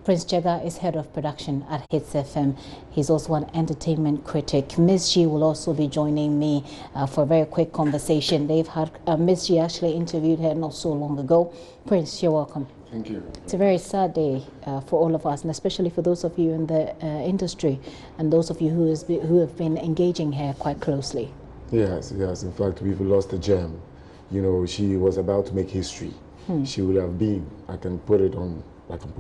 Prince Jega is head of production at Hits FM. He's also an entertainment critic. Miss G will also be joining me for a very quick conversation. They've had Miss G actually interviewed her not so long ago. Prince, you're welcome. Thank you. It's a very sad day for all of us, and especially for those of you in the industry and those of you who have been engaging her quite closely. Yes. In fact, we've lost a gem. You know, she was about to make history. She would have been, I can put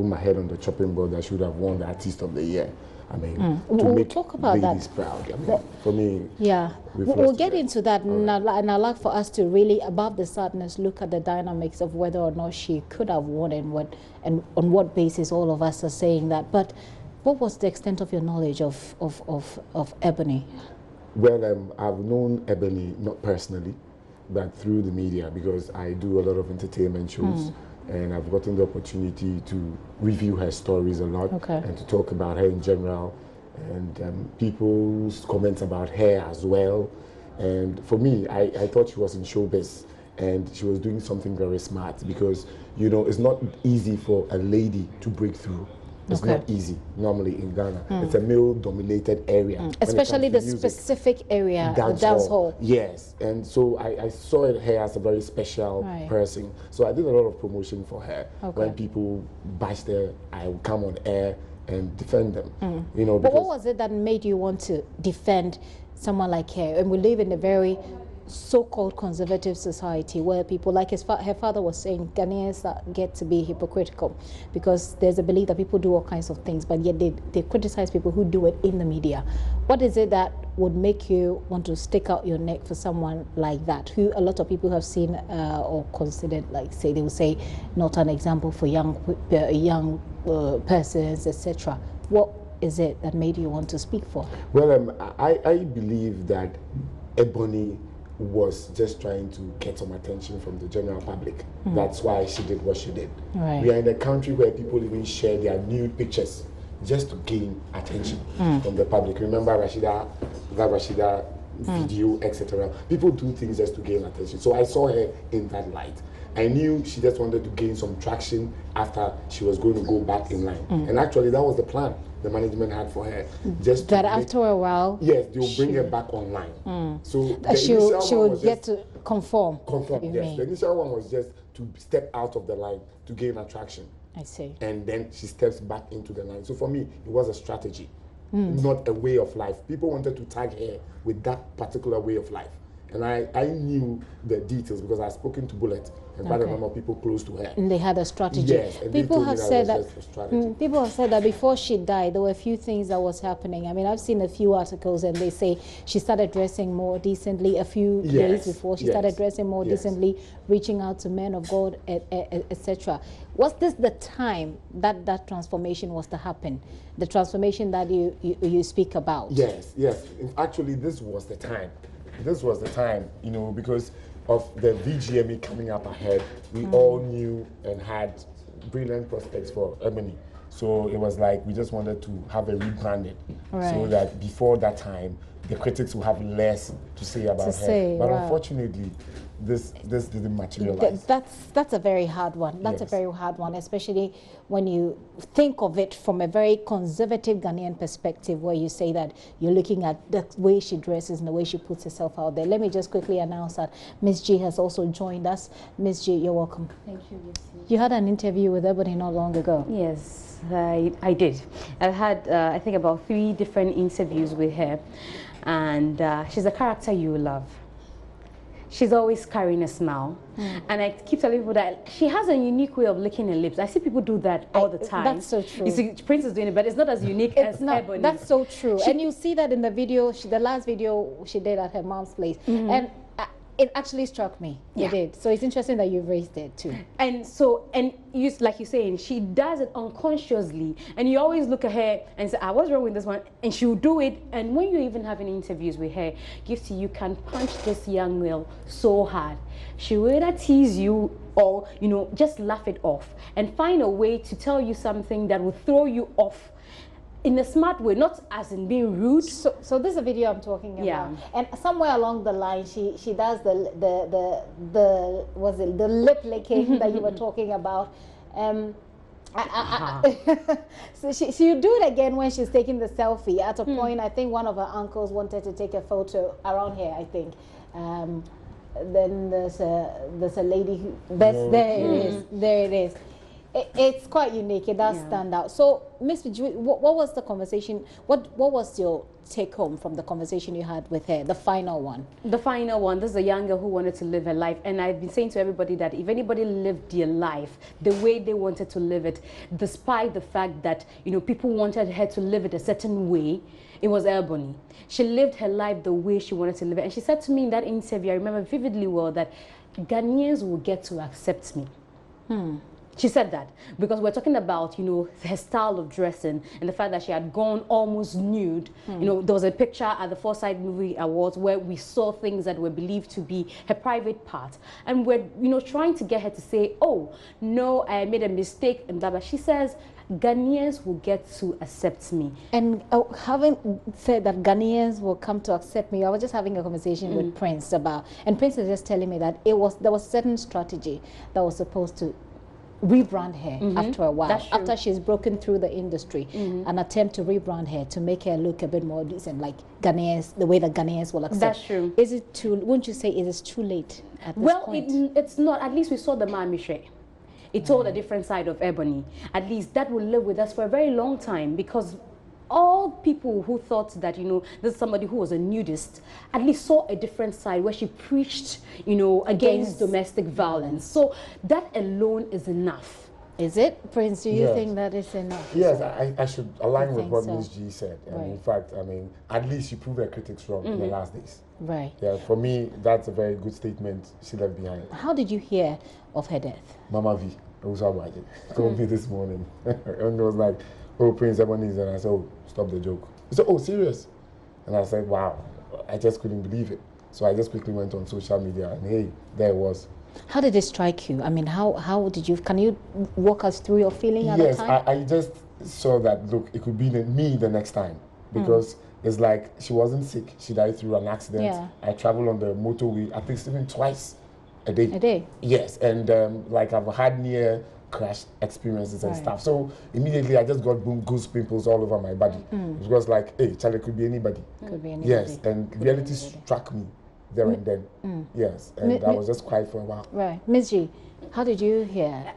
my head on the chopping board that she would have won the Artist of the Year. I mean, to we'll make talk about ladies that. proud. I mean, for me, yeah, we'll get into that, and I'd like for us to really, above the sadness, look at the dynamics of whether or not she could have won and on what basis all of us are saying that. But what was the extent of your knowledge of Ebony? Well, I've known Ebony not personally, but through the media, because I do a lot of entertainment shows. And I've gotten the opportunity to review her stories a lot and to talk about her in general, and people's comments about her as well. And for me, I thought she was in showbiz and she was doing something very smart, because, you know, it's not easy for a lady to break through. It's not easy normally in Ghana. It's a male-dominated area. Especially the specific area, the dancehall. Yes, and so I saw her as a very special person. So I did a lot of promotion for her. When people bashed her, I would come on air and defend them. You know, but what was it that made you want to defend someone like her? And we live in a very so-called conservative society where people, like her father was saying, Ghanaians get to be hypocritical because there's a belief that people do all kinds of things, but yet they criticize people who do it in the media. What is it that would make you want to stick out your neck for someone like that, who a lot of people have seen or considered, like, say, they would say, not an example for young persons, etc. What is it that made you want to speak for? Well, I believe that Ebony was just trying to get some attention from the general public. That's why she did what she did. We are in a country where people even share their nude pictures just to gain attention from the public. Remember Rashida video, etc. People do things just to gain attention. So I saw her in that light. I knew she just wanted to gain some traction after she was going to go back in line. And actually that was the plan the management had for her. Just that after a while, yes, they'll bring her back online. So she will get to conform. Yes. The initial one was just to step out of the line to gain attraction. I see. And then she steps back into the line. So for me, it was a strategy, not a way of life. People wanted to tag her with that particular way of life. And I knew the details because I had spoken to Bullet and quite a number of people close to her. And they had a strategy. Yes, and people have said that before she died, there were a few things that was happening. I mean, I've seen a few articles and they say she started dressing more decently a few days before. She started dressing more decently, reaching out to men of God, etc. Was this the time that that transformation was to happen? The transformation that you speak about? Yes. Actually, this was the time. This was the time, you know, because of the VGME coming up ahead. We all knew and had brilliant prospects for Ebony. So it was like we just wanted to have a rebranded so that before that time, the critics will have less to say about her. But unfortunately, this didn't materialize. That's a very hard one. That's a very hard one, especially when you think of it from a very conservative Ghanaian perspective, where you say that you're looking at the way she dresses and the way she puts herself out there. Let me just quickly announce that Miss G has also joined us. Miss G, you're welcome. Thank you. You had an interview with Ebony not long ago. Yes, I did. I've had, I think, about 3 different interviews with her. And she's a character you love. She's always carrying a smile. And I keep telling people that she has a unique way of licking her lips. I see people do that all the time. That's so true. You see, Prince is doing it, but it's not as unique as Ebony. That's so true. And you see that in the video, the last video she did at her mom's place. And it actually struck me. It did. So it's interesting that you've raised it too. And so, you, like you're saying, she does it unconsciously. And you always look at her and say, what's wrong with this one? And she'll do it. And when you're even having interviews with her, Gifty, you can punch this young girl so hard. She will either tease you or, you know, just laugh it off and find a way to tell you something that will throw you off in a smart way, not as in being rude. So this is a video I'm talking about. And somewhere along the line, she does the lip licking that you were talking about. So she'll do it again when she's taking the selfie. At a point, I think one of her uncles wanted to take a photo around here, I think. Then there's a lady who, there it is. It's quite unique. It does stand out. So, Miss Vijay, what was the conversation? What was your take home from the conversation you had with her? The final one. The final one. This is a young girl who wanted to live her life, and I've been saying to everybody that if anybody lived their life the way they wanted to live it, despite the fact that people wanted her to live it a certain way, it was Ebony. She lived her life the way she wanted to live it, and she said to me in that interview, I remember vividly well, that Ghanaians will get to accept me. She said that because we're talking about, her style of dressing and the fact that she had gone almost nude. There was a picture at the Foresight Movie Awards where we saw things that were believed to be her private part. And we're, trying to get her to say, oh, no, I made a mistake and blah, blah. She says, Ghanaians will get to accept me. And having said that Ghanaians will come to accept me, I was just having a conversation with Prince about, and Prince is just telling me that there was a certain strategy that was supposed to rebrand her after a while, after she's broken through the industry, an attempt to rebrand her to make her look a bit more decent, like Ghanaians, the way that Ghanaians will accept. That's true. Is it too? Wouldn't you say it is too late at this point? Well, it's not. At least we saw the Mamishe. It told a different side of Ebony. At least that will live with us for a very long time, because all people who thought that, this is somebody who was a nudist, at least saw a different side where she preached, against domestic violence. So that alone is enough. Is it, Prince? Do you think that is enough? Yes, I should align with what Ms. G said. And in fact, at least she proved her critics wrong in the last days. Right. Yeah, for me, that's a very good statement she left behind. How did you hear of her death? Mama V, I was about it. Told me this morning. And it was like, oh, Prince Ebony is, and I said, oh, stop the joke. He said, oh, serious? And I said, wow, I just couldn't believe it. So I just quickly went on social media, and hey, there it was. How did it strike you? I mean, how did you, can you walk us through your feeling at the time? Yes, I just saw that, look, it could be me the next time, because it's like she wasn't sick. She died through an accident. Yeah. I traveled on the motorway, I think even twice a day. A day? Yes, and like I've had near crash experiences and stuff. So immediately I just got goose pimples all over my body. It was like, hey, Charlie, could be anybody. Could be anybody. Yes, and reality struck me there and then. Yes, and I was just quiet for a while. Right. Ms. G, how did you hear?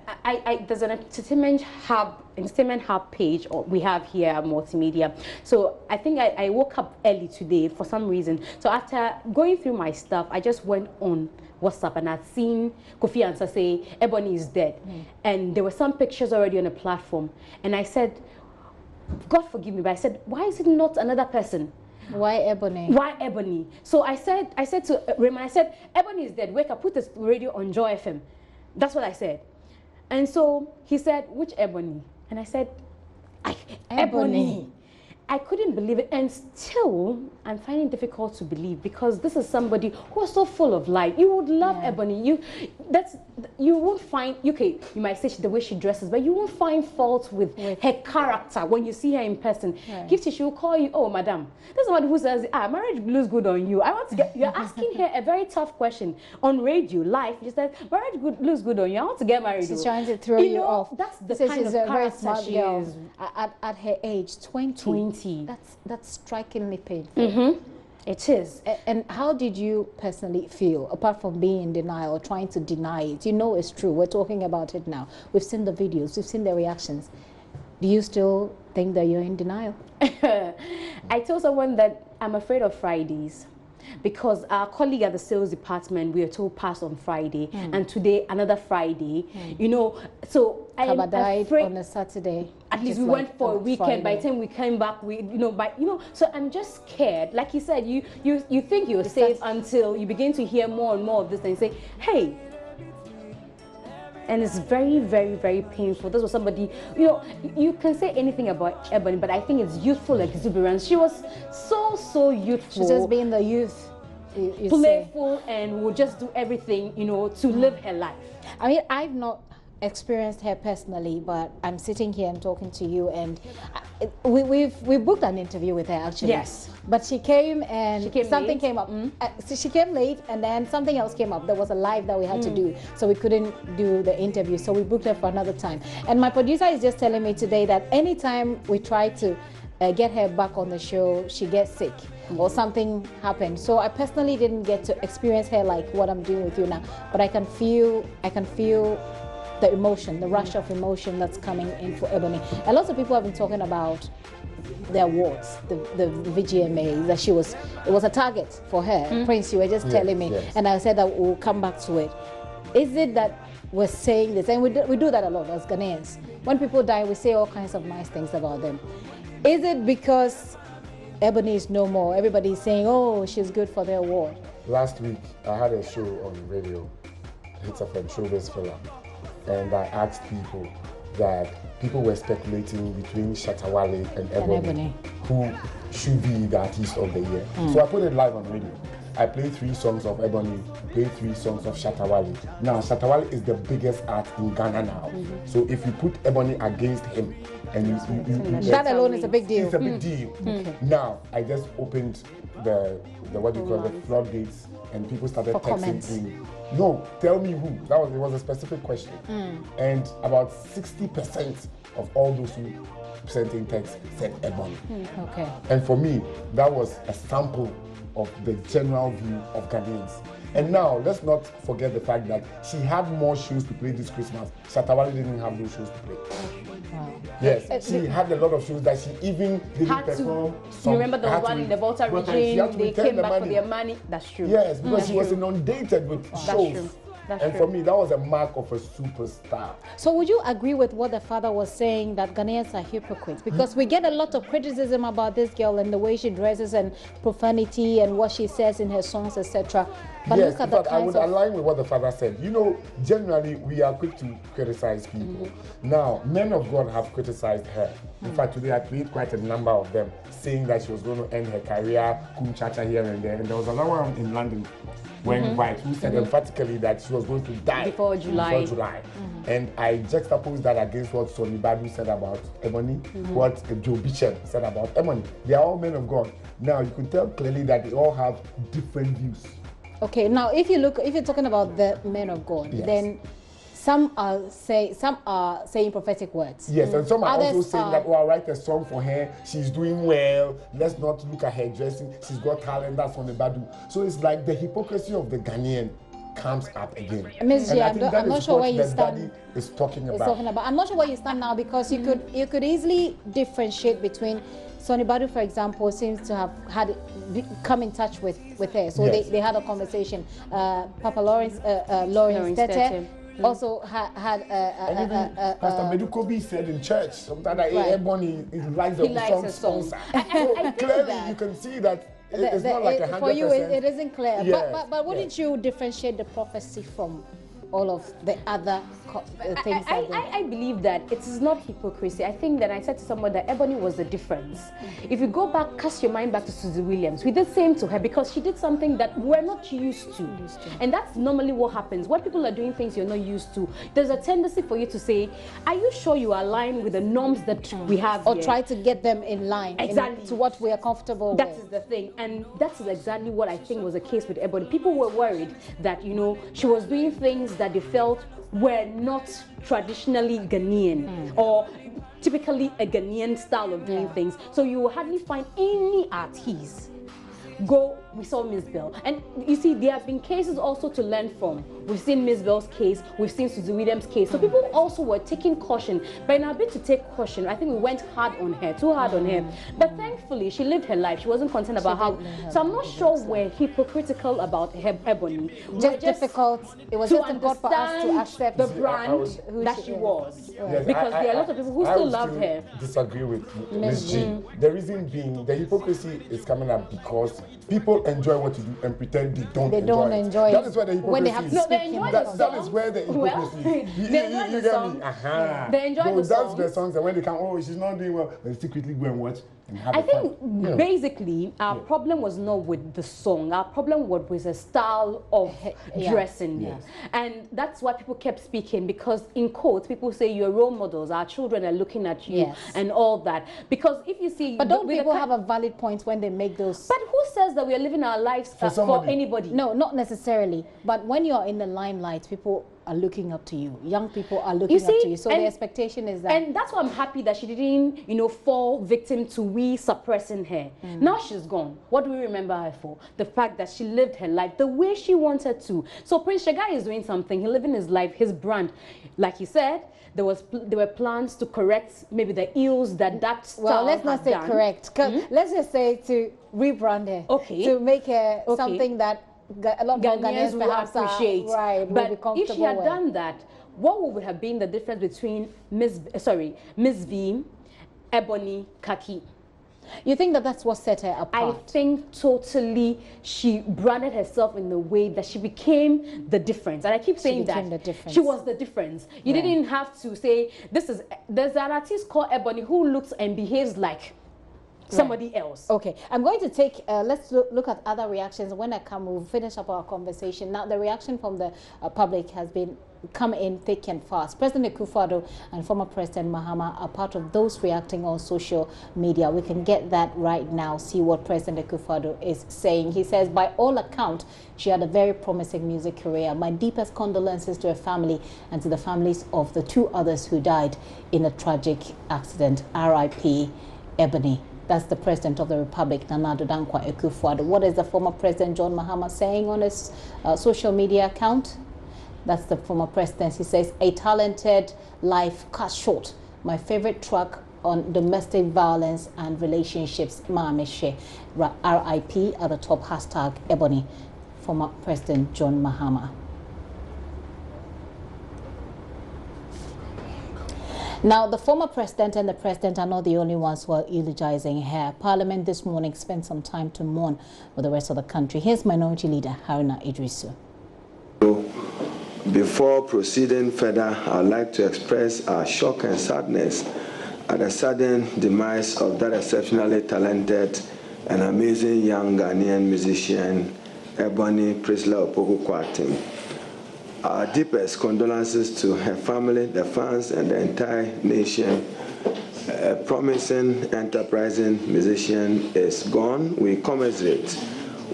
There's an entertainment hub page we have here at Multimedia. So I think I woke up early today for some reason. So after going through my stuff, I just went on WhatsApp and I'd seen Kofi Ansah say Ebony is dead, and there were some pictures already on the platform, and I said, God forgive me, but I said, why is it not another person? Why Ebony? Why Ebony? So I said to Raymond, I said, Ebony is dead, wake up, put the radio on Joy FM. That's what I said. And so he said, which Ebony? And I said, Ebony. I couldn't believe it, and still I'm finding it difficult to believe, because this is somebody who is so full of life. You would love Ebony. You won't find, okay, you might say the way she dresses, but you won't find fault with her character when you see her in person. Gifty, she will call you, oh, madam. There's somebody who says, marriage looks good on you. I want to get, you're asking her a very tough question on radio, live. She said, marriage looks good on you. I want to get married. She's trying to throw you off. That's the kind of character she is. At her age, 20. That's strikingly painful. It is. And how did you personally feel, apart from being in denial or trying to deny it? You know it's true. We're talking about it now. We've seen the videos. We've seen the reactions. Do you still think that you're in denial? I told someone that I'm afraid of Fridays, because our colleague at the sales department, we are told pass on Friday, and today another Friday, so I am afraid on a Saturday. At least we went for a weekend. Friday. By the time we came back, so I'm just scared. Like you said, you think you're safe until you begin to hear more and more of this and say, hey. And it's very, very, very painful. This was somebody, you can say anything about Ebony, but I think it's youthful exuberance. She was so youthful. She's just being the youth. Playful, and would just do everything, to live her life. I mean, I've not experienced her personally, but I'm sitting here and talking to you, and we booked an interview with her actually. Yes. But she came and something late. came up. So she came late, and then something else came up. There was a live that we had to do, so we couldn't do the interview. So we booked her for another time. And my producer is just telling me today that anytime we try to get her back on the show, she gets sick or something happened. So I personally didn't get to experience her like what I'm doing with you now, but I can feel the emotion, the rush of emotion that's coming in for Ebony. A lot of people have been talking about the awards, the VGMA, that it was a target for her. Prince, you were just telling me, and I said that we'll come back to it. Is it that we're saying this, and we do that a lot as Ghanaians, when people die, we say all kinds of nice things about them. Is it because Ebony is no more, everybody's saying, oh, she's good for the award? Last week, I had a show on radio, Hits FM, Showbiz Filler, and I asked people that people were speculating between Shatta Wale and Ebony who should be the artist of the year. So I put it live on radio. I played 3 songs of Ebony, played 3 songs of Shatta Wale. Now, Shatta Wale is the biggest art in Ghana now. So if you put Ebony against him, and that alone is a big deal. It's a big deal. Now, I just opened the what do you call the floodgates, and people started texting in. No, tell me who. It was a specific question. And about 60% of all those who sent in text said Ebony. Okay. And for me, that was a sample of the general view of Ghanaians. And now, let's not forget the fact that she had more shows to play this Christmas. Shatta Wale didn't have those shows to play. Wow. Yes, she had a lot of shows that she even didn't perform. You remember the one in the Volta region? They came back for their money. That's true. Yes, because she was inundated with shows. True. And for me, that was a mark of a superstar. So would you agree with what the father was saying, that Ghanaians are hypocrites? Because we get a lot of criticism about this girl and the way she dresses and profanity and what she says in her songs, etc. But yes, look at but I would align with what the father said. You know, generally, we are quick to criticize people. Now, men of God have criticized her. In fact, today I played quite a number of them, saying that she was going to end her career, kum cha-cha here and there. And there was another one in London, Wayne White, who said emphatically that she was going to die before July. And I juxtaposed that against what Sonny Badu said about Ebony, what Joe Bishop said about Ebony. They are all men of God. Now, you can tell clearly that they all have different views. Okay, now if you're talking about the men of God, then some are saying prophetic words. Yes, and some are also saying that, oh, I'll write a song for her. She's doing well. Let's not look at her dressing. She's got talent. That's on the Badu. So it's like the hypocrisy of the Ghanaian comes up again. Ms. G, I'm not sure where you stand. Is talking about. I'm not sure where you stand now, because you could easily differentiate between Sonny Badu, for example, seems to have come in touch with her. So they had a conversation. Papa Lawrence Tete also had and even Pastor Medukobi said in church sometimes that Ebony likes the song. So clearly you can see that it's not like 100%. For you, it isn't clear. Yes. But wouldn't you differentiate the prophecy from all of the other things? I believe that it is not hypocrisy. I think that I said to someone that Ebony was the difference. If you go back, cast your mind back to Susie Williams, we did the same to her because she did something that we're not used to. And that's normally what happens. When people are doing things you're not used to, there's a tendency for you to say, are you sure you are aligned with the norms that we have or here? Try to get them in line to what we are comfortable with. That is the thing. And that is exactly what I think was the case with Ebony. People were worried that, she was doing things that they felt were not traditionally Ghanaian or typically a Ghanaian style of doing things. So you will hardly find any artiste we saw Miss Bell. And you see, there have been cases also to learn from. We've seen Miss Bell's case, we've seen Susie Williams' case. So people also were taking caution. But in our bid to take caution, I think we went too hard on her. But thankfully, she lived her life. She wasn't concerned about how. So I'm not sure we're hypocritical about Ebony. Just difficult. It was just difficult for us to accept the brand that she was. Yes, because there are a lot of people who still love her. Disagree with Ms. G. The reason being, the hypocrisy is coming up because people enjoy what you do and pretend they don't enjoy it. That is where the hypocrisy when they have to that is where the hypocrisy you get me? They enjoy the dance the songs, and when they come, oh, she's not doing well, they secretly go and watch and have I a think fun. basically our problem was not with the song. Our problem was with the style of dressing. Yes. And that's why people kept speaking, because in quotes, people say you're role models, our children are looking at you and all that. Because if you see... But don't people have a valid point when they make those... But who says that we are living our lives for anybody? No, not necessarily. But when you're in the limelight, people are looking up to you. Young people are looking up to you. So the expectation is that... And that's why I'm happy that she didn't, you know, fall victim to we suppressing her. Now she's gone. What do we remember her for? The fact that she lived her life the way she wanted to. So Prince Shagai is doing something. He's living his life, his brand. Like he said, there were plans to correct maybe the ills that well, let's not say done. Correct. Let's just say to rebrand her. Okay. To make her something that a lot more Ghanaians will appreciate. Right, but will be comfortable if she had with. done that, what would have been the difference between Miss V, Ebony, Kaki? You think that that's what set her apart? I think totally she branded herself in the way that she became the difference. And I keep saying that she was the difference. You didn't have to say, there's an artist called Ebony who looks and behaves like somebody else. Okay, I'm going to take, let's look at other reactions. When I come, we'll finish up our conversation. Now, the reaction from the public has been come in thick and fast. President Akufo-Addo and former President Mahama are part of those reacting on social media. We can get that right now, see what President Akufo-Addo is saying. He says, by all accounts, she had a very promising music career. My deepest condolences to her family and to the families of the two others who died in a tragic accident. R.I.P. Ebony. That's the President of the Republic, Nana Addo Dankwa Akufo-Addo. What is the former President John Mahama saying on his social media account? That's the former president. He says, a talented life cut short. My favorite track on domestic violence and relationships, Maamishe. R.I.P. at the top, hashtag Ebony. Former President John Mahama. Now, the former president and the president are not the only ones who are eulogizing her. Parliament this morning spent some time to mourn with the rest of the country. Here's Minority Leader Haruna Idrisu. Before proceeding further, I'd like to express our shock and sadness at the sudden demise of that exceptionally talented and amazing young Ghanaian musician, Ebony Priscilla Opoku-Kwarteng. Our deepest condolences to her family, the fans, and the entire nation. A promising, enterprising musician is gone. We commiserate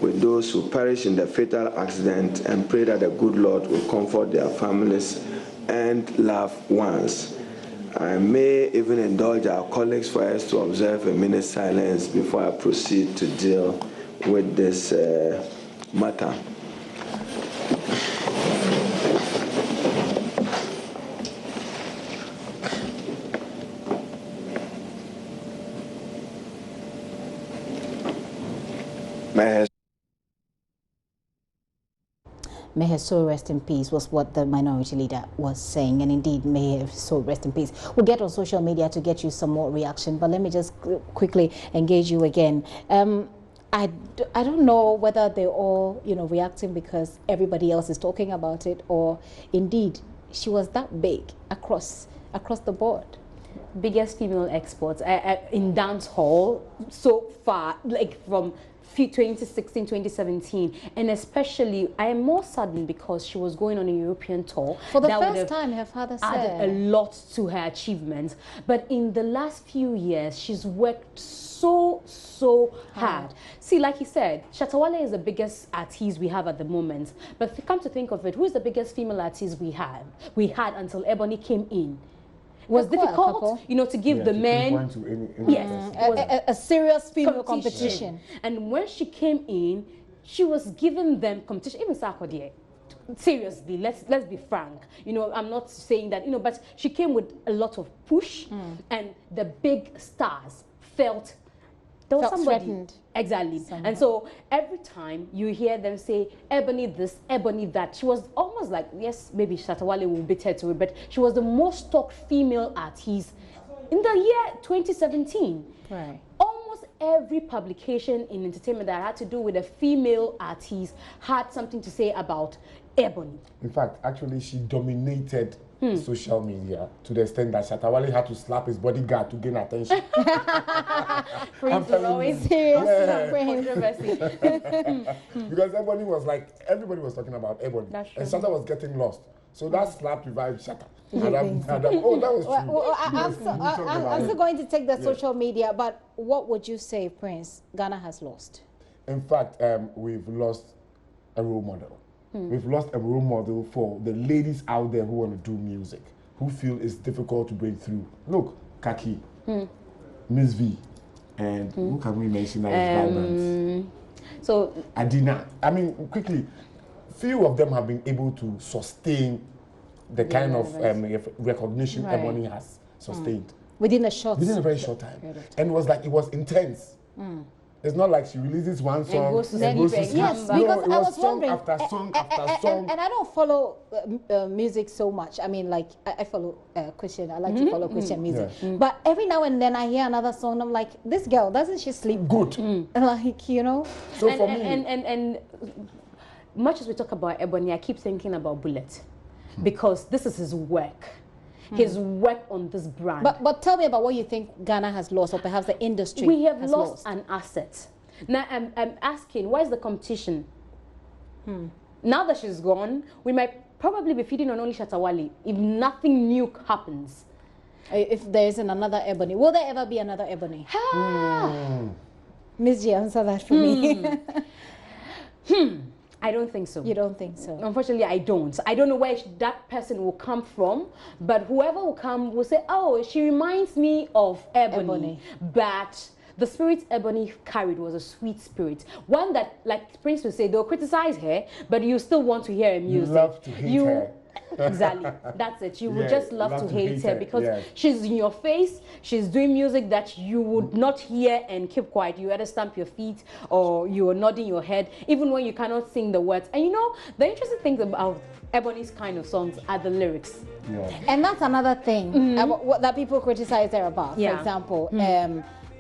with those who perished in the fatal accident and pray that the good Lord will comfort their families and loved ones. I may even indulge our colleagues for us to observe a minute's silence before I proceed to deal with this matter. May her soul rest in peace was what the minority leader was saying, and indeed may her soul rest in peace. We'll get on social media to get you some more reaction, but let me just quickly engage you again. I don't know whether they're all, you know, reacting because everybody else is talking about it, or indeed she was that big across the board. Biggest female exports in dancehall so far, like from 2016, 2017, and especially I am more saddened because she was going on a European tour. For the first time, her father said added a lot to her achievements, but in the last few years, she's worked so hard. See, like he said, Shatta Wale is the biggest artist we have at the moment, but if you come to think of it, who is the biggest female artist we had until Ebony came in? It was difficult, you know, to give the men a serious female competition. And when she came in, she was giving them competition. Even Sarkodie, seriously, let's be frank. You know, I'm not saying that, you know, but she came with a lot of push, and the big stars felt there was somebody threatened. Exactly. Somehow. And so every time you hear them say Ebony this, Ebony that, she was almost like, yes, maybe Shatta Wale will beat her to it, but she was the most talked female artist in the year 2017. Right. Almost every publication in entertainment that had to do with a female artist had something to say about Ebony. In fact, actually, she dominated social media to the extent that Shatta Wale had to slap his bodyguard to gain attention. Prince is always serious. Controversy. Because everybody was talking about Ebony. And Shatta was getting lost. So that slap revived Shatta. Oh, that was true. Well, I'm still going to take the social media, but what would you say, Prince, Ghana has lost? In fact, we've lost a role model. We've lost a role model for the ladies out there who want to do music, who feel it's difficult to break through. Look, Kaki, Miss V, and who can we mention that is vibrant? So Adina. I mean, quickly, few of them have been able to sustain the kind of recognition Ebony has sustained. Within a very short time. And it was intense. It's not like she releases one song and goes to sleep. Yes, no, because it was song after song after song. And I don't follow music so much. I mean, like, I follow Christian. I like to follow Christian music. But every now and then I hear another song and I'm like, this girl, doesn't she sleep good? Like, you know? So for me... And much as we talk about Ebony, I keep thinking about Bullet. Because this is his work. His work on this brand. But tell me about what you think Ghana has lost, or perhaps the industry we have has lost an asset. Now I'm asking, where's the competition? Now that she's gone, we might probably be feeding on only Shatta Wale if nothing new happens. If there isn't another Ebony, will there ever be another Ebony? Miss G, answer that for me. I don't think so. You don't think so? Unfortunately, I don't. I don't know where that person will come from, but whoever will come will say, oh, she reminds me of Ebony. But the spirit Ebony carried was a sweet spirit. One that, like Prince would say, they'll criticize her, but you still want to hear her music. You love to hate her. Exactly, that's it. You would just love to hate her because she's in your face. She's doing music that you would not hear and keep quiet. You either stamp your feet or you are nodding your head, even when you cannot sing the words. And you know, the interesting things about Ebony's kind of songs are the lyrics. And that's another thing about what that people criticize her about. For example,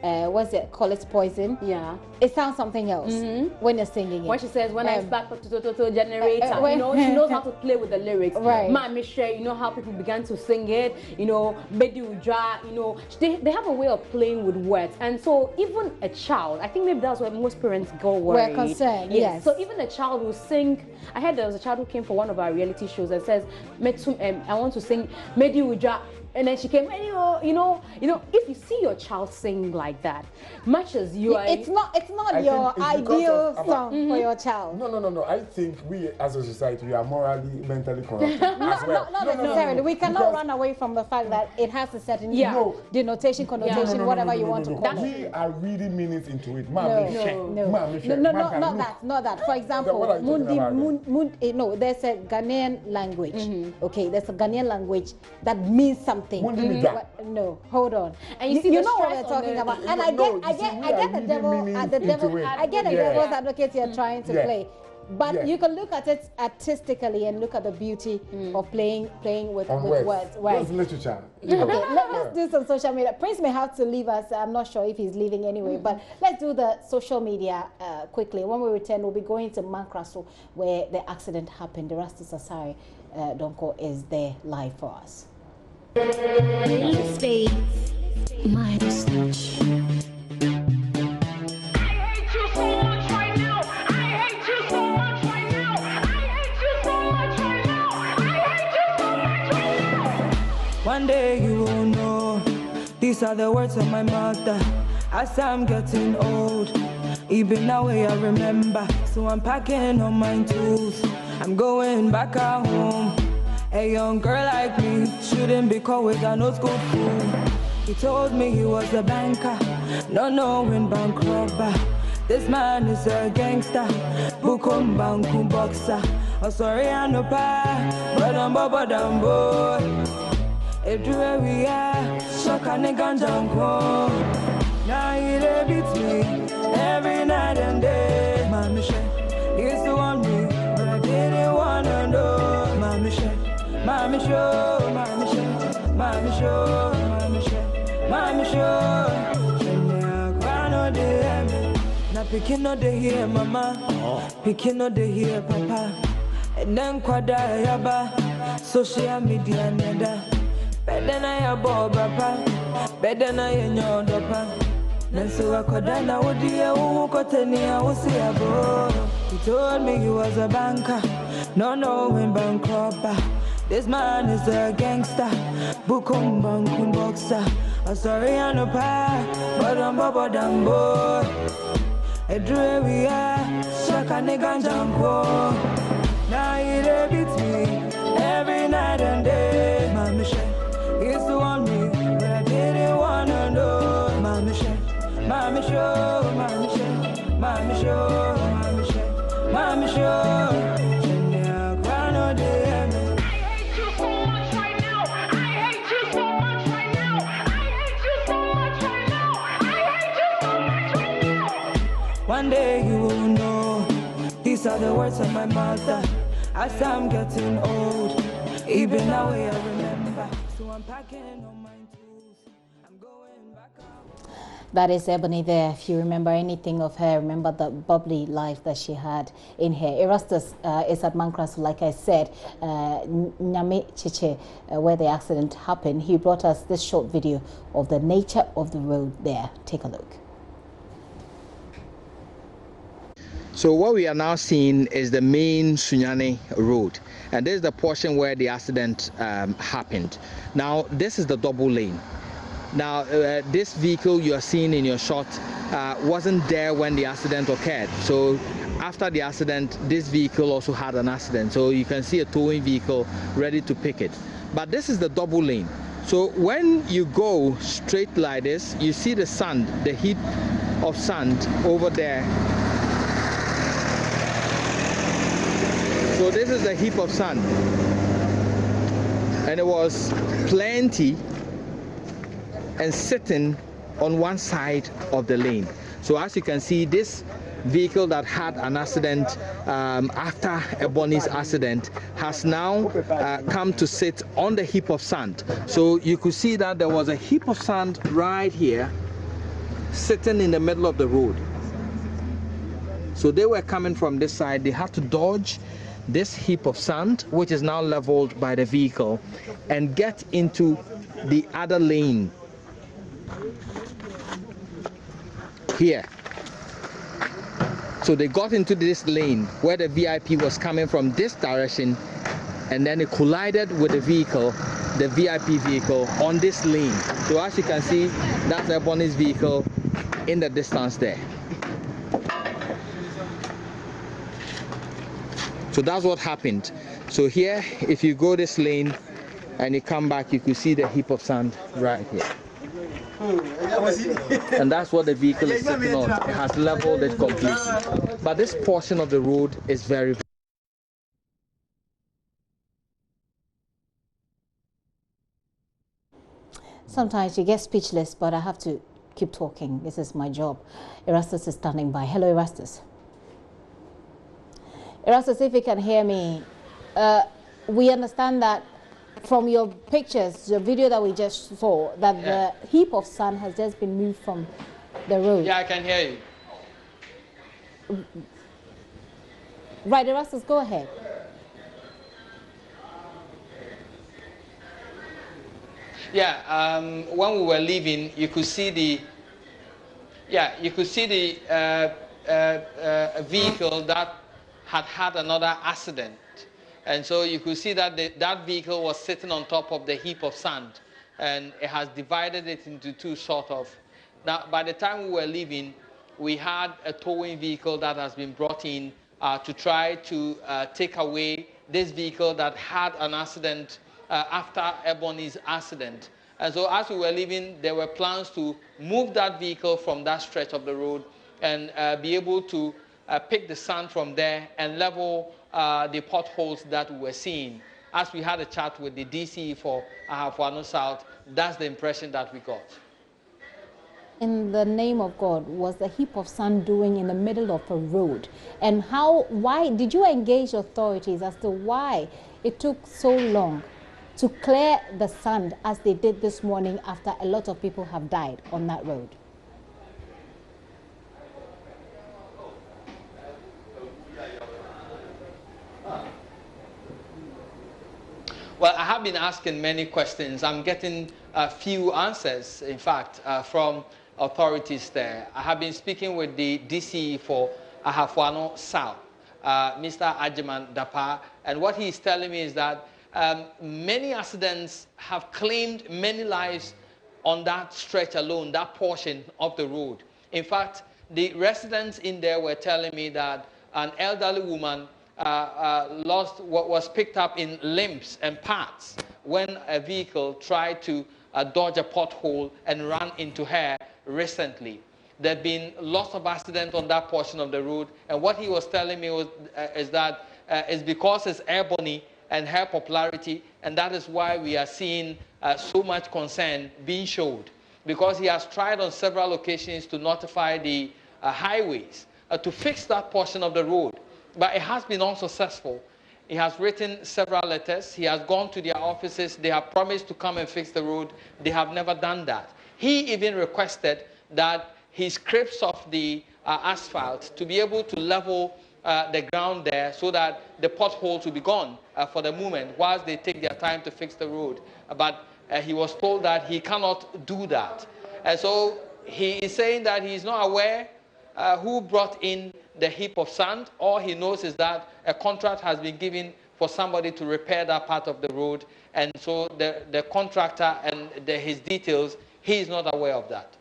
what's it? Call it Poison. Yeah. It sounds something else when you're singing it. When she says, when I spark up to generator, you know, she knows how to play with the lyrics. Right. Ma Michelle, you know how people began to sing it, you know, Medi Uja, you know, they have a way of playing with words. And so even a child, I think maybe that's where most parents go worried. We're concerned, yes. So even a child will sing, I heard there was a child who came for one of our reality shows and says, I want to sing Medi Uja. And then she came, and you know, if you see your child sing like that, much as you are, it's not your ideal song for your child. No. I think we as a society, we are morally, mentally corrupt as well. Not necessarily. We cannot run away from the fact that it has a certain denotation, connotation, whatever you want to call it. We are reading meanings into it. Not that. For example, there's a Ghanaian language. Okay, there's a Ghanaian language that means something. No, hold on. And you know what we're talking about. And I get the devil's advocate you're trying to play. But you can look at it artistically and look at the beauty of playing with words. Right. That's literature. Okay, let's do some social media. Prince may have to leave us. I'm not sure if he's leaving anyway, but let's do the social media quickly. When we return, we'll be going to Mankraso, where the accident happened. The Rasta Sasari Donko is there live for us. Stay Midas touch. One day you will know. These are the words of my mother. As I'm getting old, even now I remember. So I'm packing on my tools. I'm going back at home. A young girl like me shouldn't be caught with an old school fool. He told me he was a banker, not knowing bank robber. This man is a gangster, bukum bankum boxer. Oh sorry I no pa, but I'm boy. Everywhere we are, shock and a ganjanko. Now he beats me every night and day. Mama Michelle, he used to want me, but I didn't wanna know. Mama Michelle. Mama show, mama show, mama show, mama show, mama show. Shenya kwano de na pikin no de here mama, pikin no de here papa. And then kwada yaba, social media neda. Better than I bob better than I know dopa. Nanso akodana wodia wo kotenia wo se abo. He told me he was a banker, no knowing bank robber. This man is a gangster, bukum bankum boxer. I'm sorry I no pa, but I'm baba dambo. A dreary shaka nigga jampo. Now he beats me every night and day. Mama he's the one me, but I didn't wanna know. Mama show, mama show, mama show, mama show, mama show, mama show. One day you will know, these are the words of my mother, as I'm getting old, even now I remember, so I'm packing on my tools, I'm going back up. That is Ebony there. If you remember anything of her, remember the bubbly life that she had in her. Erastus is at Mankraso, like I said, Nyame Chiche, where the accident happened. He brought us this short video of the nature of the road there. Take a look. So what we are now seeing is the main Sunyani road, and this is the portion where the accident happened. Now this is the double lane. Now this vehicle you are seeing in your shot wasn't there when the accident occurred. So after the accident, this vehicle also had an accident. So you can see a towing vehicle ready to pick it. But this is the double lane. So when you go straight like this, you see the sand, the heap of sand over there. So this is a heap of sand, and it was plenty and sitting on one side of the lane. So as you can see, this vehicle that had an accident after Ebony's accident has now come to sit on the heap of sand. So you could see that there was a heap of sand right here sitting in the middle of the road. So they were coming from this side. They had to dodge this heap of sand, which is now leveled by the vehicle, and get into the other lane here. So they got into this lane where the VIP was coming from this direction, and then it collided with the vehicle, the VIP vehicle, on this lane. So as you can see, that's Ebony's vehicle in the distance there. So that's what happened. So here, if you go this lane and you come back, you can see the heap of sand right here. And that's what the vehicle is sitting on. It has leveled it completely. But this portion of the road is very Sometimes you get speechless, but I have to keep talking. This is my job. Erastus is standing by. Hello, Erastus. Erastus, if you can hear me, we understand that from your pictures, the video that we just saw, that the heap of sand has just been moved from the road. Yeah, I can hear you. Right, Erastus, go ahead. Yeah, when we were leaving, you could see the vehicle that had another accident, and so you could see that that vehicle was sitting on top of the heap of sand, and it has divided it into two sort of. Now, by the time we were leaving, we had a towing vehicle that has been brought in to try to take away this vehicle that had an accident after Ebony's accident. And so as we were leaving, there were plans to move that vehicle from that stretch of the road and be able to pick the sand from there and level the potholes that we were seeing. As we had a chat with the DC for Ahafuano South, that's the impression that we got. In the name of God, was the heap of sand doing in the middle of a road? And why did you engage authorities as to why it took so long to clear the sand as they did this morning after a lot of people have died on that road? have been asking many questions. I'm getting a few answers, in fact, from authorities there. I have been speaking with the DCE for Ahafwano South, Mr. Ajiman Dapa, and what he's telling me is that many accidents have claimed many lives on that stretch alone, that portion of the road. In fact, the residents in there were telling me that an elderly woman was picked up in limbs and parts when a vehicle tried to dodge a pothole and ran into her recently. There have been lots of accidents on that portion of the road, and what he was telling me is that it's because it's Ebony and her popularity, and that is why we are seeing so much concern being showed, because he has tried on several occasions to notify the highways to fix that portion of the road, but it has been unsuccessful. He has written several letters. He has gone to their offices. They have promised to come and fix the road. They have never done that. He even requested that he scrapes off the asphalt to be able to level the ground there so that the potholes will be gone for the moment whilst they take their time to fix the road. But he was told that he cannot do that. And so he is saying that he is not aware who brought in the heap of sand. All he knows is that a contract has been given for somebody to repair that part of the road. And so the contractor and his details, he is not aware of that.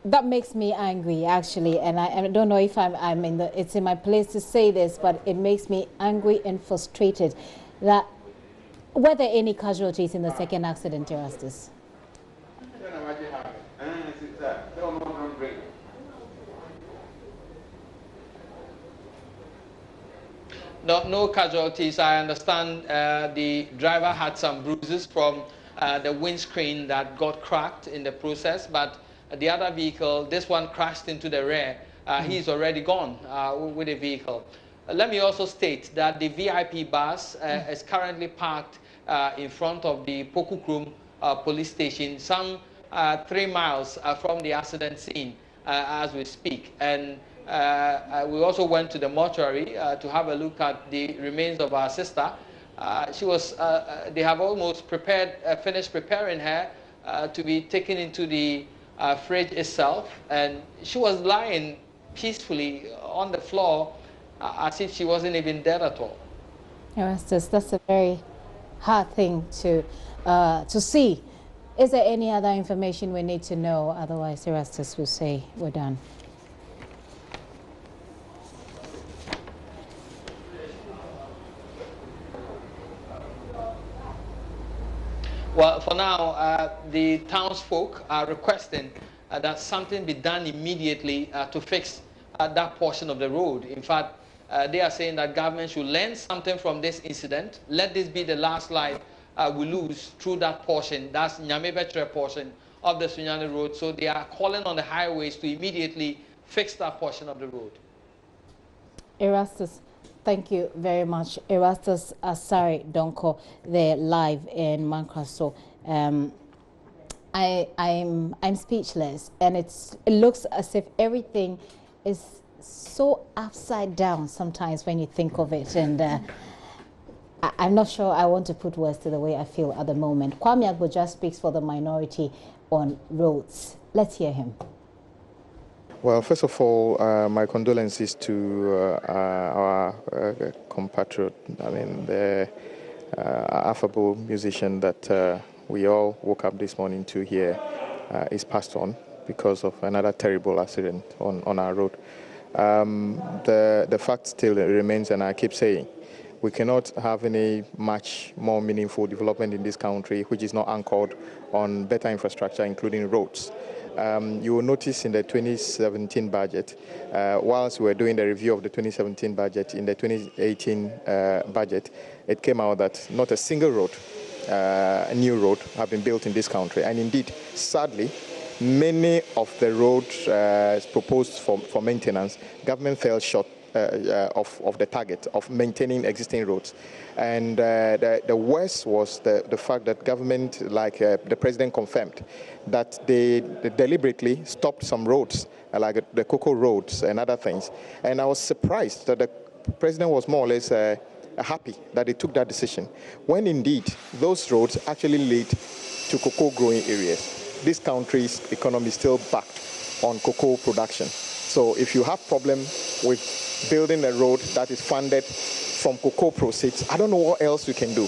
That makes me angry, actually, and I don't know if it's in my place to say this, but it makes me angry and frustrated. That were there any casualties in the second accident, Erastus? No casualties. I understand the driver had some bruises from the windscreen that got cracked in the process, but the other vehicle, this one crashed into the rear. He's already gone with the vehicle. Let me also state that the VIP bus is currently parked in front of the Pokukrum police station, some 3 miles from the accident scene as we speak. And we also went to the mortuary to have a look at the remains of our sister. They have almost finished preparing her to be taken into the fridge itself, and she was lying peacefully on the floor as if she wasn't even dead at all. Erastus, that's a very hard thing to see. Is there any other information we need to know? Otherwise, Erastus will say we're done. Well, for now, the townsfolk are requesting that something be done immediately to fix that portion of the road. In fact, they are saying that government should learn something from this incident. Let this be the last life we lose through that portion, that's Nyamebetre portion of the Sunyani Road. So they are calling on the highways to immediately fix that portion of the road. Erastus, thank you very much. Erastus Asari Donko, there live in Mankraso. I'm speechless, and it looks as if everything is so upside down sometimes when you think of it, and I'm not sure I want to put words to the way I feel at the moment. Kwame Agboja speaks for the minority on roads. Let's hear him. Well, first of all, my condolences to our compatriot, the affable musician that we all woke up this morning to hear is passed on because of another terrible accident on our road. The fact still remains, and I keep saying, we cannot have any much more meaningful development in this country which is not anchored on better infrastructure, including roads. You will notice in the 2017 budget, whilst we were doing the review of the 2017 budget, in the 2018 budget, it came out that not a single road, a new road, have been built in this country. And indeed, sadly, many of the roads proposed for maintenance, government fell short of the target of maintaining existing roads. And the worst was the fact that government, like the president confirmed, that they deliberately stopped some roads, like the Cocoa roads and other things. And I was surprised that the president was more or less happy that they took that decision, when indeed those roads actually lead to cocoa growing areas. This country's economy is still backed on cocoa production. So if you have problem with building a road that is funded from cocoa proceeds, I don't know what else you can do.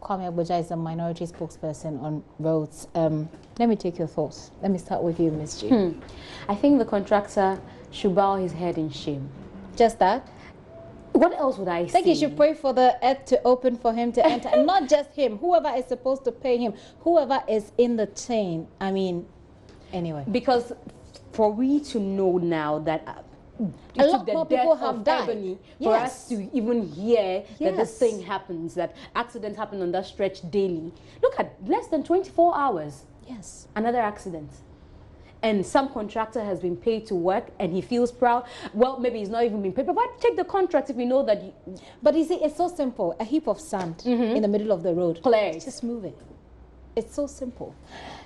Kwame Agboja is a minority spokesperson on roads. Let me take your thoughts. Let me start with you, Ms. G. I think the contractor should bow his head in shame. Just that? What else would I say? I think you should pray for the earth to open for him to enter. And not just him, whoever is supposed to pay him, whoever is in the chain. I mean, anyway. Because for we to know now that a lot more people have died. Ebony, for us to even hear that this thing happens, that accidents happen on that stretch daily. Look at less than 24 hours. Yes. Another accident. And some contractor has been paid to work and he feels proud. Well, maybe he's not even been paid, but why take the contract if we know that... But you see, it's so simple. A heap of sand in the middle of the road. Just move it. It's so simple.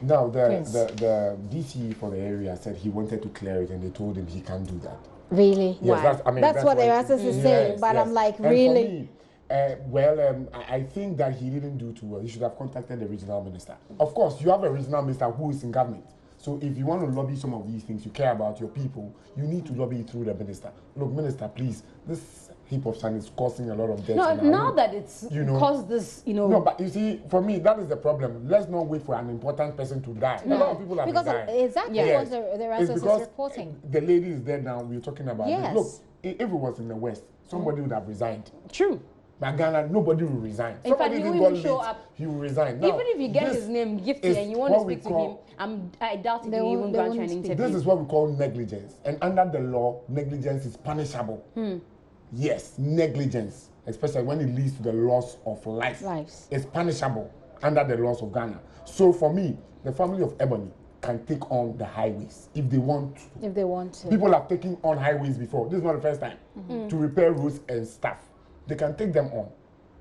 Now, the DC for the area said he wanted to clear it and they told him he can't do that. Really? Yes, that's what the RSS is saying, but I'm like, and really? For me, I think that he didn't do too well. He should have contacted the regional minister. Of course, you have a regional minister who is in government. So if you want to lobby some of these things, you care about your people, you need to lobby through the minister. Look, minister, please, this heap of sand is causing a lot of death. No, now that it's caused this, No, but you see, for me, that is the problem. Let's not wait for an important person to die. A lot of people have died. Exactly what the RSS is reporting. The lady is dead now, we're talking about this. Look, if it was in the West, somebody would have resigned. True. But Ghana, nobody will resign. In fact, he will even show up. He will resign. Now, even if you get his name gifted and you want to speak to him, I doubt if he even grant you an interview. This is what we call negligence. And under the law, negligence is punishable. Yes, negligence, especially when it leads to the loss of life. It's punishable under the laws of Ghana. So for me, the family of Ebony can take on the highways if they want to. If they want to. People have taken on highways before. This is not the first time. To repair roads and stuff. They can take them on.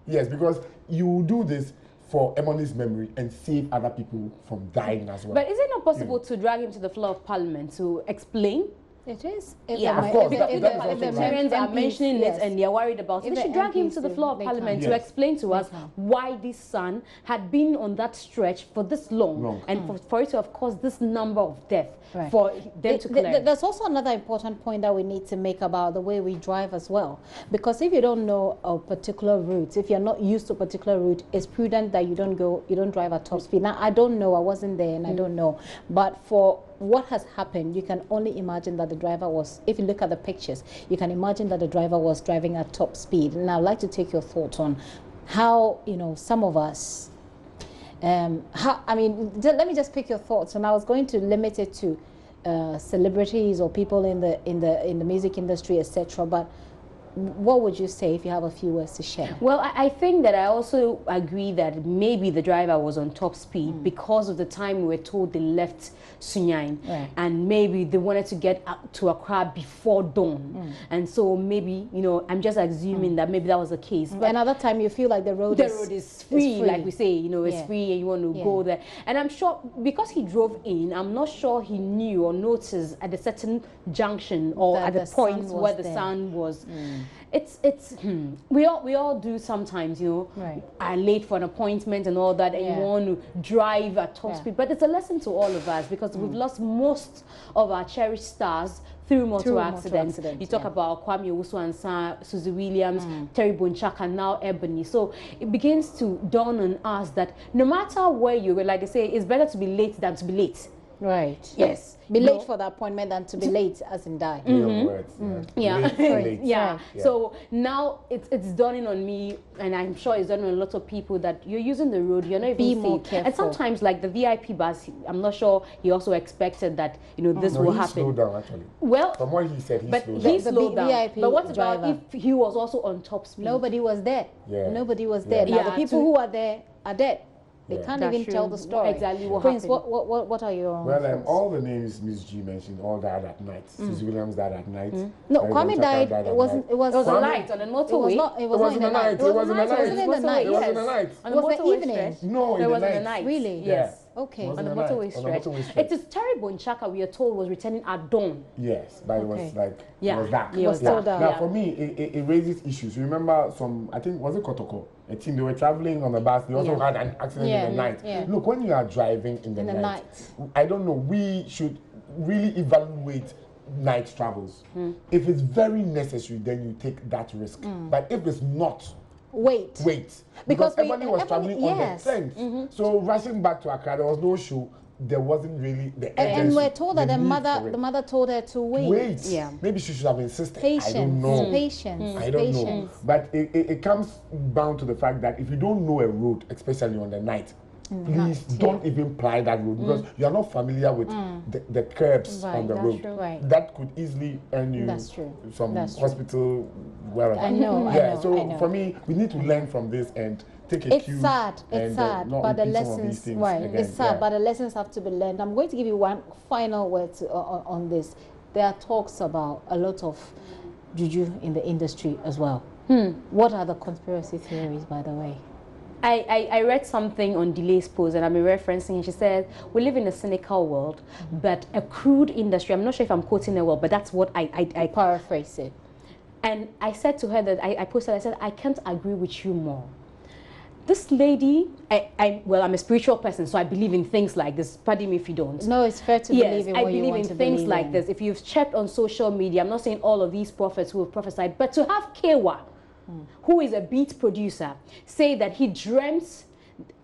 Yes, because you do this for Ebony's memory and save other people from dying as well. But is it not possible to drag him to the floor of parliament to explain? It is. Of course. If the parliamentarians are mentioning it and they're worried about it, they should drag him to the floor of parliament to explain to us why this son had been on that stretch for this long. And for it to have caused this number of deaths for them to clear. There's also another important point that we need to make about the way we drive as well. Because if you don't know a particular route, if you're not used to a particular route, it's prudent that you don't drive at top speed. Now, I don't know, I wasn't there and I don't know. But for what has happened, you can only imagine that the driver was, if you look at the pictures, you can imagine that the driver was driving at top speed. And I'd like to take your thoughts on how, some of us, let me just pick your thoughts. And I was going to limit it to celebrities or people in the music industry, etc. But what would you say if you have a few words to share? Well, I think that I also agree that maybe the driver was on top speed because of the time we were told they left Sunyani, and maybe they wanted to get up to Accra before dawn, and so maybe I'm just assuming that maybe that was the case. But another time you feel like the road is free, like we say, it's free, and you want to go there. And I'm sure because he drove in, I'm not sure he knew or noticed at a certain junction or at the point where the sun was. We all do sometimes, are late for an appointment and all that, and you want to drive at top speed. But it's a lesson to all of us because we've lost most of our cherished stars through motor accidents. You talk about Kwame Owusu-Ansah, Susie Williams, Terry Bonchak, and now Ebony. So it begins to dawn on us that no matter where you go, like they say, it's better to be late than to be late. Right. Yes. Be late for the appointment than to be late as in die. So now it's dawning on me, and I'm sure it's dawning on a lot of people that you're using the road, you're not even safe. More careful. And sometimes, like the VIP bus, I'm not sure he also expected that this will happen. He slowed down actually. Well, from what he said, he slowed down. VIP but what driver. about if he was also on top speed? Nobody was there. Nobody was there. Yeah. Now the people who are there are dead. They can't even tell the story. Exactly what Prince, happened. what are your all the names Ms. G mentioned all died at night. Susie Williams died at night. No, Kwame died. It was a night on the motorway. It was in the night. It was in the night. It was in the night. It was in the night. On the motorway evening. stretch. No, it was in the night. night. Really? Yes. Okay. On the motorway stretch. It is terrible in Chaka, we are told, was returning at dawn. Yes, but it was like, it was dark. It was still dark. Now, for me, it raises issues. Remember I think, was it Kotoko? A team, they were traveling on the bus, they also had an accident in the night. Yeah. Look, when you are driving in the night, I don't know, we should really evaluate night travels. If it's very necessary, then you take that risk. But if it's not, wait. Because Ebony was traveling on the 10th. So rushing back to Accra, there was no show. There wasn't really the urgency. And we're told that the mother told her to wait. Yeah. Maybe she should have insisted. Patience. I don't know. Patience. I don't know. But it comes down to the fact that if you don't know a road, especially on the night, please don't even ply that road because you are not familiar with the curbs on the road. That could easily earn you some hospital wherever. I know. So for me, we need to learn from this and take a cue. It's sad, but the lessons, it's sad, but the lessons have to be learned. I'm going to give you one final word on this. There are talks about a lot of juju in the industry as well. What are the conspiracy theories, by the way? I read something on Delay's post, and I'm referencing, and she said, we live in a cynical world, but a crude industry. I'm not sure if I'm quoting her well, but that's what I paraphrase it. And I said to her that I posted, I said, I can't agree with you more. This lady, I'm a spiritual person, so I believe in things like this. Pardon me if you don't. No, it's fair to believe in what you want to believe in. I believe in things like this. If you've checked on social media, I'm not saying all of these prophets who have prophesied, but to have Kewa, who is a beat producer, say that he dreamt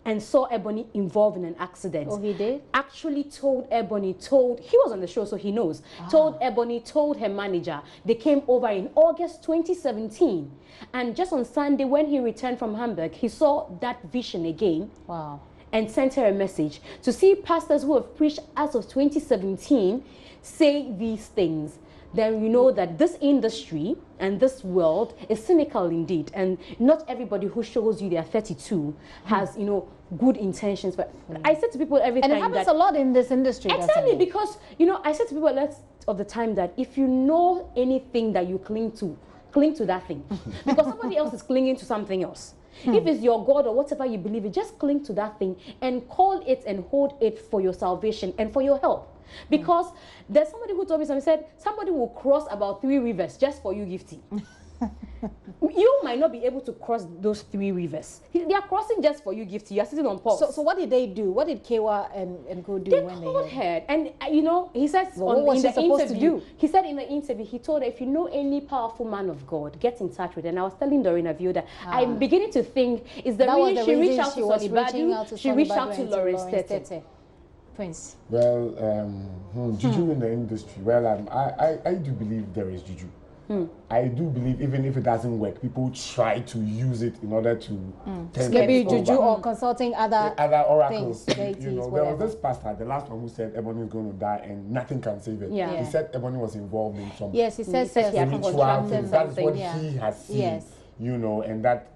and saw Ebony involved in an accident. Oh, he did? Actually told Ebony, he was on the show, so he knows. Told Ebony, told her manager. They came over in August 2017. And just on Sunday, when he returned from Hamburg, he saw that vision again. Wow. And sent her a message. To see pastors who have preached as of 2017 say these things, then you know that this industry and this world is cynical indeed. And not everybody who shows you they're 32 has, you know, good intentions. But I said to people every time that... And it happens a lot in this industry. Exactly, because, you know, I said to people a lot of the time that if you know anything that you cling to that thing. Because somebody else is clinging to something else. If it's your God or whatever you believe in, just cling to that thing and call it and hold it for your salvation and for your help. Because there's somebody who told me something, said somebody will cross about 3 rivers just for you, Gifty. You might not be able to cross those 3 rivers. They are crossing just for you, Gifty. You are sitting on pause. So what did they do? What did Kewa and Go do when they called her? And you know, he says what was she supposed to do? He said in the interview, he told her, if you know any powerful man of God, get in touch with her. And I was telling Doreen Avio that I'm beginning to think is the reason she reached out to Sonny Badu, she reached out to Lawrence Tete. Prince. Well, juju in the industry. Well, I do believe there is juju. I do believe even if it doesn't work, people try to use it in order to maybe juju or consulting other oracles. Things, you know, there was this pastor, the last one, who said Ebony is going to die and nothing can save it. He said Ebony was involved in some he says spiritual things. That's what he has seen. You know, and that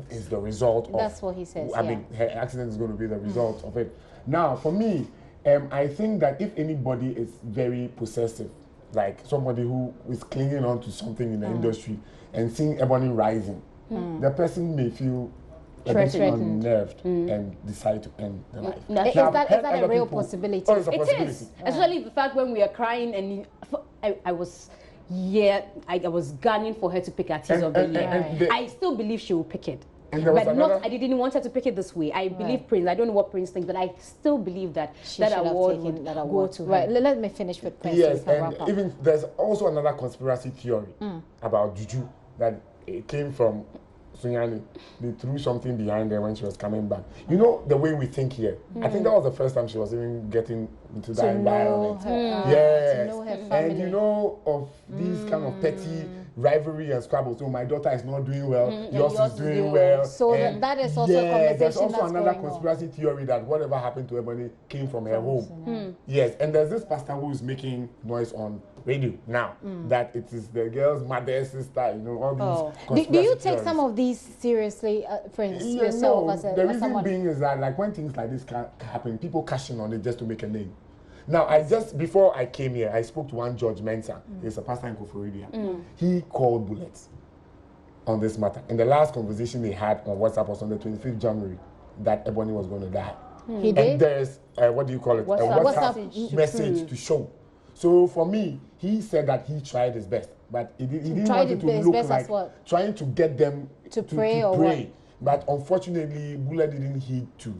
is the result of. That's what he says. I mean, her accident is going to be the result of it. Now, for me, I think that if anybody is very possessive, like somebody who is clinging on to something in the industry and seeing Ebony rising, the person may feel a bit unnerved and decide to end the life. Is that a real possibility? Oh, it's a possibility. It is. Especially the fact when we are crying and I was gunning for her to pick Artist of the Year. I still believe she will pick it. But I didn't want her to pick it this way. I believe Prince. I don't know what Prince thinks, but I still believe that that award would go to her. Right, let me finish with Prince. Yes, and even there's also another conspiracy theory about juju that it came from Sunyani. They threw something behind her when she was coming back. You know, the way we think here. I think that was the first time she was even getting into that environment. To know her family. And you know of these kind of petty rivalry and squabbles. So my daughter is not doing well, yours is doing well. So that is also a conversation. There's also another conspiracy theory that whatever happened to Ebony came from her home. Yes, and there's this pastor who is making noise on radio now that it is the girl's mother, sister, you know, all these conspiracy Do you take theories. some of these seriously, friends, yourself as the reason being is that like when things like this can happen, people cash in on it just to make a name. Now, before I came here, I spoke to one George Mensah. He's a pastor in Koforidua. He called bullets on this matter. And the last conversation they had on WhatsApp was on the 25th January that Ebony was going to die. He did? And there's, what do you call it? A WhatsApp message to show. So for me, he said that he tried his best, but he didn't want it to look like trying to get them to pray or what? But unfortunately, Bula didn't heed to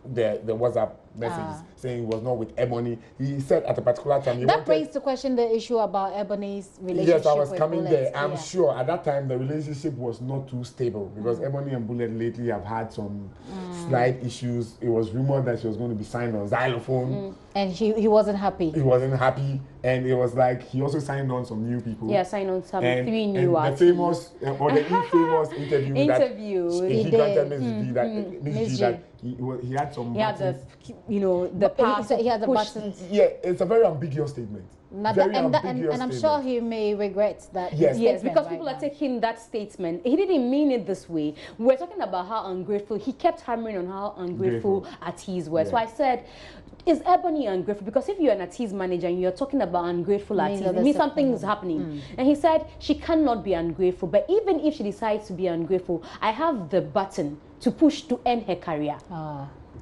the WhatsApp messages saying he was not with Ebony. He said at a particular time that brings to question the issue about Ebony's relationship. Yes, I was coming Bullet. there. I'm sure at that time the relationship was not too stable because Ebony and Bullet lately have had some slight issues. It was rumored that she was going to be signed on xylophone. And he wasn't happy. He wasn't happy, and it was like he also signed on some new people. Yeah, signed on some 3 new artists. The famous or the infamous interview that he granted Miss G that he had some. He had the, you know, the past. He had the buttons. Yeah, it's a very ambiguous statement. And I'm sure he may regret that. Yes, because people are taking that statement. He didn't mean it this way. We're talking about how ungrateful. He kept hammering on how ungrateful artists were. So I said, is Ebony ungrateful? Because if you're an artist manager and you're talking about ungrateful artists, it means something is happening. And he said she cannot be ungrateful. But even if she decides to be ungrateful, I have the button to push to end her career.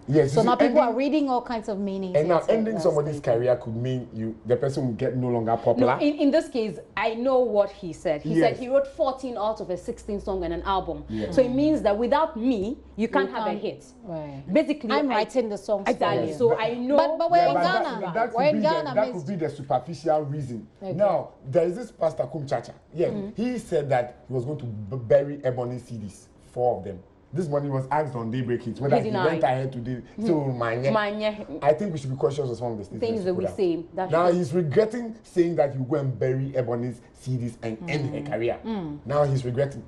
Yes, so now people are reading all kinds of meanings. And now ending somebody's career could mean the person will get no longer popular. No, in this case, I know what he said. He said he wrote 14 out of a 16 song and an album. So it means that without me, you can't have a hit. Right. Basically, I'm writing the songs. Exactly. So I know. But we're in Ghana. We're in Ghana. That could be the superficial reason. Now, there is this Pastor Kumchacha. Yes, he said that he was going to bury Ebony CDs, 4 of them. This morning was asked on Daybreak Hits whether he went ahead to do so. I think we should be cautious of some of the things that we say. Now he's regretting saying that you go and bury Ebony's CDs and end her career. Now he's regretting.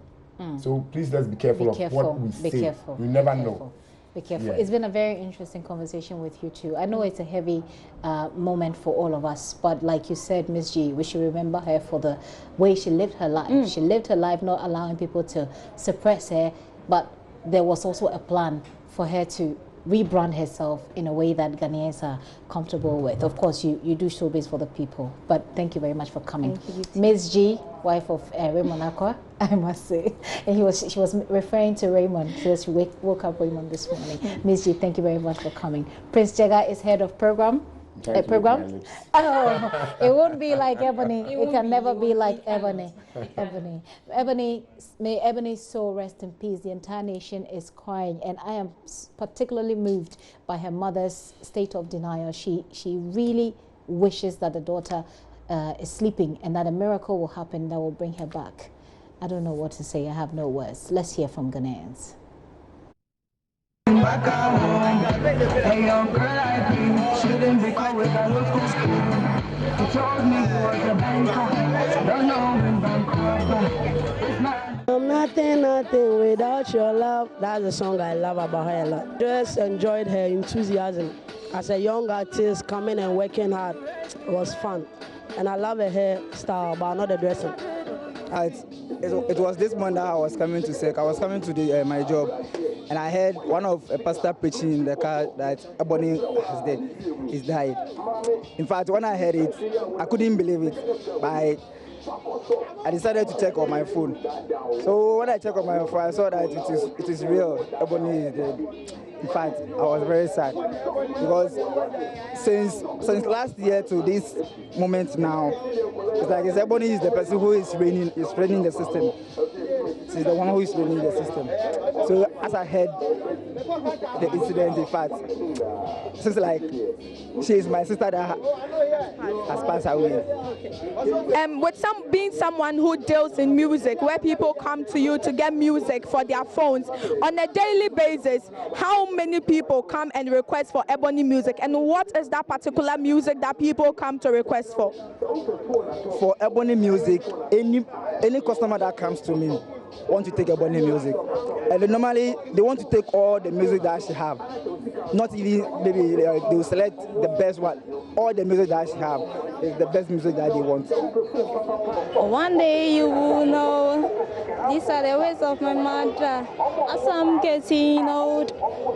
So please let's be careful of what we say. We never know. Be careful. It's been a very interesting conversation with you too. I know it's a heavy moment for all of us, but like you said, Miss G, we should remember her for the way she lived her life. She lived her life not allowing people to suppress her, but there was also a plan for her to rebrand herself in a way that Ghanaians are comfortable with. Of course, you do showbiz for the people, but thank you very much for coming. Ms. G, wife of Raymond Akwa, I must say. And she was referring to Raymond. She woke up Raymond this morning. Ms. G, thank you very much for coming. Prince Jega is head of program. Program? Oh, it won't be like Ebony. It can never be like Ebony. May Ebony's soul rest in peace. The entire nation is crying, and I am particularly moved by her mother's state of denial. She really wishes that the daughter is sleeping and that a miracle will happen that will bring her back. I don't know what to say. I have no words. Let's hear from Ghanaians. A young girl like me shouldn't be caught with a local school. She told me it was a bank. Don't know when Bangkok. I'm nothing without your love. That's a song I love about her a lot. Just enjoyed her enthusiasm as a young artist coming and working hard. It was fun, and I love her hairstyle, but not the dressing. It was this morning that I was coming to SEC. I was coming to my job, and I heard one of a pastor preaching in the car that Ebony is dead. He's died. In fact, when I heard it, I couldn't believe it. But I decided to check on my phone. So when I checked on my phone, I saw that it is real. Ebony is dead. In fact, I was very sad because since last year to this moment now, it's like Ebony is the person who is running the system. She's the one who is running the system. So as I heard the incident, in fact, since like she is my sister that has passed away. With being someone who deals in music, where people come to you to get music for their phones on a daily basis, how many people come and request for Ebony music, and what is that particular music that people come to request for? For Ebony music, any customer that comes to me want to take Ebony music, and normally they want to take all the music that she have, not even maybe they will select the best one. All the music that she have is the best music that they want. One day you will know. These are the words of my mother. As I'm getting old,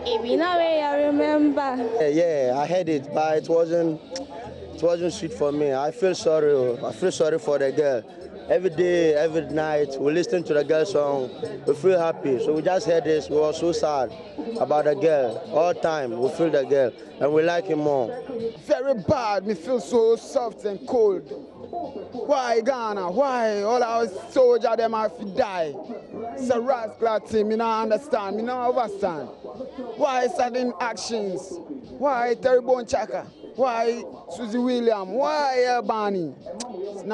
even away I remember. Yeah, I heard it, but it wasn't sweet for me. I feel sorry. I feel sorry for the girl. every day, every night, we listen to the girl song, we feel happy. So we just heard this, we were so sad about the girl. All time, we feel the girl, and we like him more. Very bad, me feel so soft and cold. Why Ghana? Why all our soldiers them have to die? It's a rascal team, me not understand, me not understand. Why sudden actions? Why Terry Chaka? Why Susie William? Why Barney? It's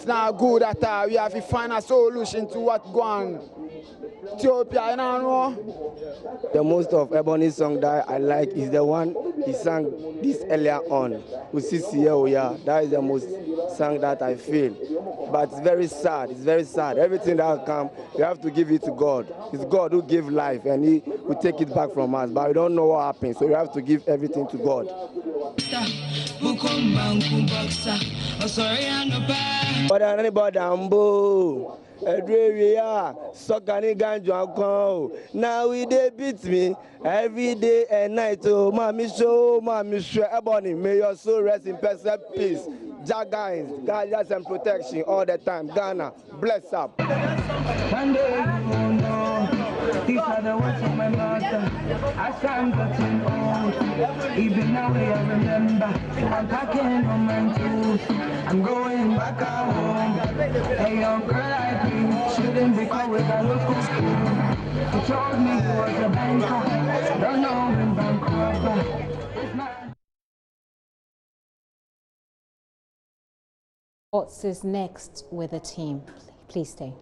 not good at all. We have to find a solution to what go on. Ethiopia, you know. The most of Ebony's song that I like is the one he sang this earlier on. That is the most song that I feel. But it's very sad. It's very sad. Everything that comes, you have to give it to God. It's God who gives life, and He will take it back from us. But we don't know what happens, so you have to give everything to God. But anybody, now we they beat me every day and night. Oh, mommy show, Ebony, may your soul rest in perfect peace. Jaggins, guidance and protection all the time. Ghana, bless up. One day you will know, these are the words of my mother. As I'm getting old, even now I remember. I'm packing on my tools, I'm going back home. A young girl like you shouldn't be caught with a local school. He told me he was a banker, don't know him bankrupt. What's next with the team? Please stay.